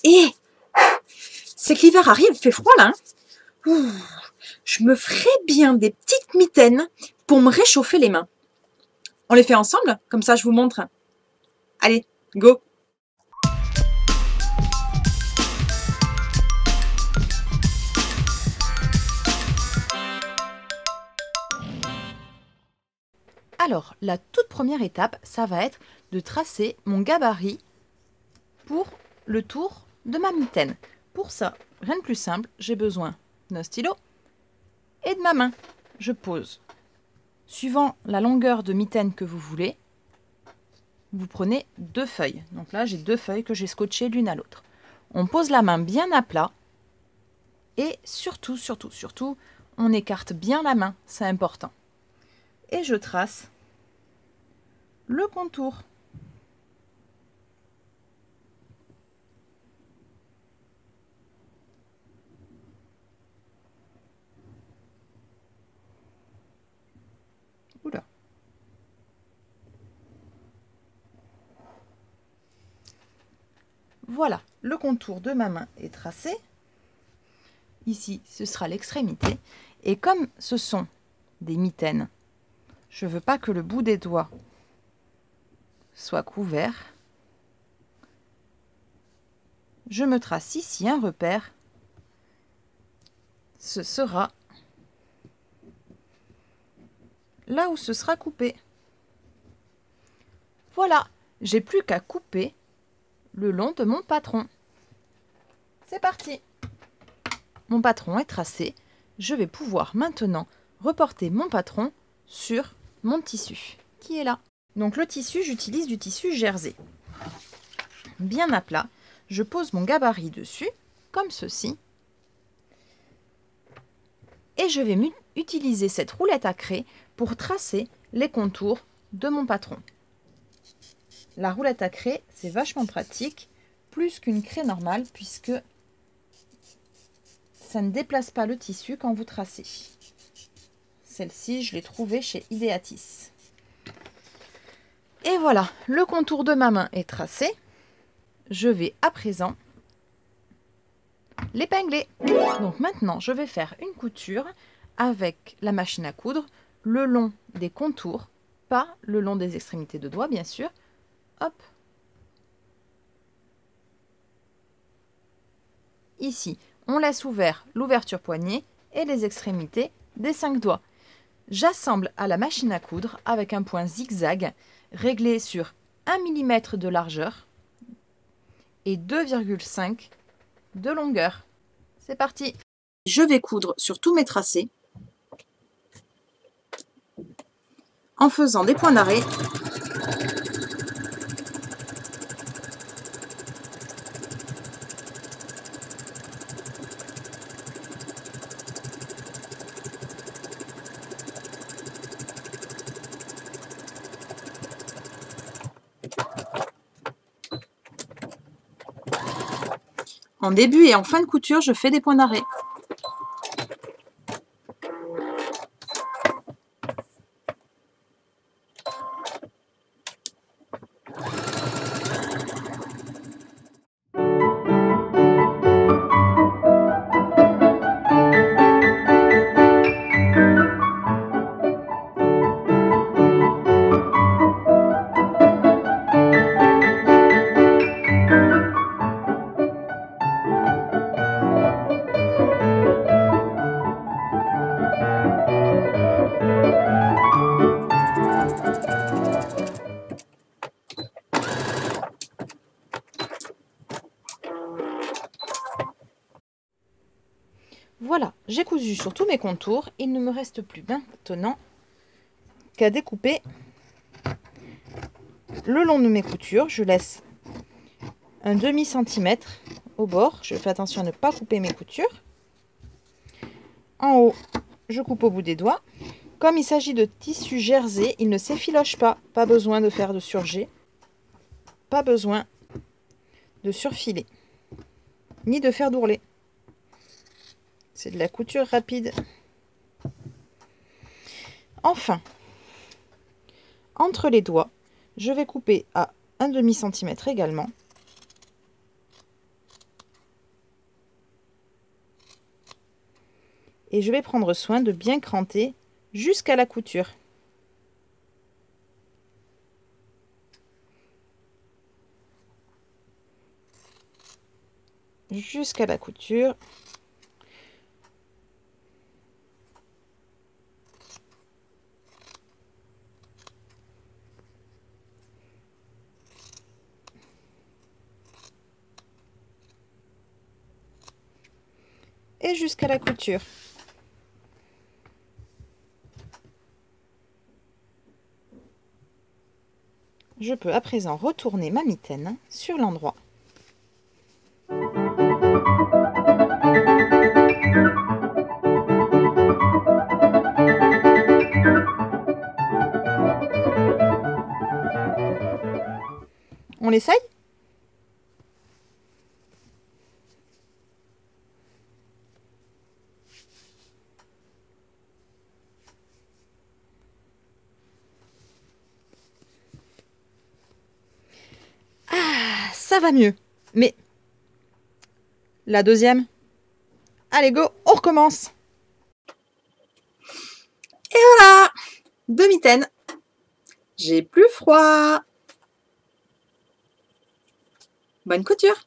Et c'est que l'hiver arrive, il fait froid là. Ouh, je me ferais bien des petites mitaines pour me réchauffer les mains. On les fait ensemble? Comme ça, je vous montre. Allez, go! Alors, la toute première étape, ça va être de tracer mon gabarit pour le tour de ma mitaine. Pour ça, rien de plus simple, j'ai besoin d'un stylo et de ma main. Je pose. Suivant la longueur de mitaine que vous voulez, vous prenez 2 feuilles. Donc là, j'ai 2 feuilles que j'ai scotchées l'une à l'autre. On pose la main bien à plat et surtout, on écarte bien la main, c'est important. Et je trace le contour. Oula. Voilà, le contour de ma main est tracé. Ici, ce sera l'extrémité. Et comme ce sont des mitaines, je ne veux pas que le bout des doigts soit couvert. Je me trace ici un repère. Ce sera là où ce sera coupé. Voilà, j'ai plus qu'à couper le long de mon patron. C'est parti! Mon patron est tracé. Je vais pouvoir maintenant reporter mon patron sur mon tissu qui est là. Donc le tissu, j'utilise du tissu jersey. Bien à plat, je pose mon gabarit dessus, comme ceci. Et je vais utiliser cette roulette à craie pour tracer les contours de mon patron. La roulette à craie, c'est vachement pratique, plus qu'une craie normale, puisque ça ne déplace pas le tissu quand vous tracez. Celle-ci, je l'ai trouvée chez Ideatis. Et voilà, le contour de ma main est tracé. Je vais à présent l'épingler. Donc maintenant, je vais faire une couture avec la machine à coudre le long des contours, pas le long des extrémités de doigts, bien sûr. Hop. Ici, on laisse ouvert l'ouverture poignée et les extrémités des 5 doigts. J'assemble à la machine à coudre avec un point zigzag réglé sur 1 mm de largeur et 2,5 de longueur. C'est parti! Je vais coudre sur tous mes tracés en faisant des points d'arrêt . En début et en fin de couture, je fais des points d'arrêt. Voilà, j'ai cousu sur tous mes contours. Il ne me reste plus maintenant qu'à découper le long de mes coutures. Je laisse un demi-centimètre au bord. Je fais attention à ne pas couper mes coutures. En haut, je coupe au bout des doigts. Comme il s'agit de tissu jersey, il ne s'effiloche pas. Pas besoin de faire de surjet. Pas besoin de surfiler. Ni de faire d'ourlet. C'est de la couture rapide. Enfin, entre les doigts, je vais couper à un demi-centimètre également. Et je vais prendre soin de bien cranter jusqu'à la couture. Jusqu'à la couture. Et jusqu'à la couture. Je peux à présent retourner ma mitaine sur l'endroit. On l'essaye? Ah, ça va mieux. Mais la deuxième? Allez, go, on recommence. Et voilà, 2 mitaines. J'ai plus froid. Bonne couture!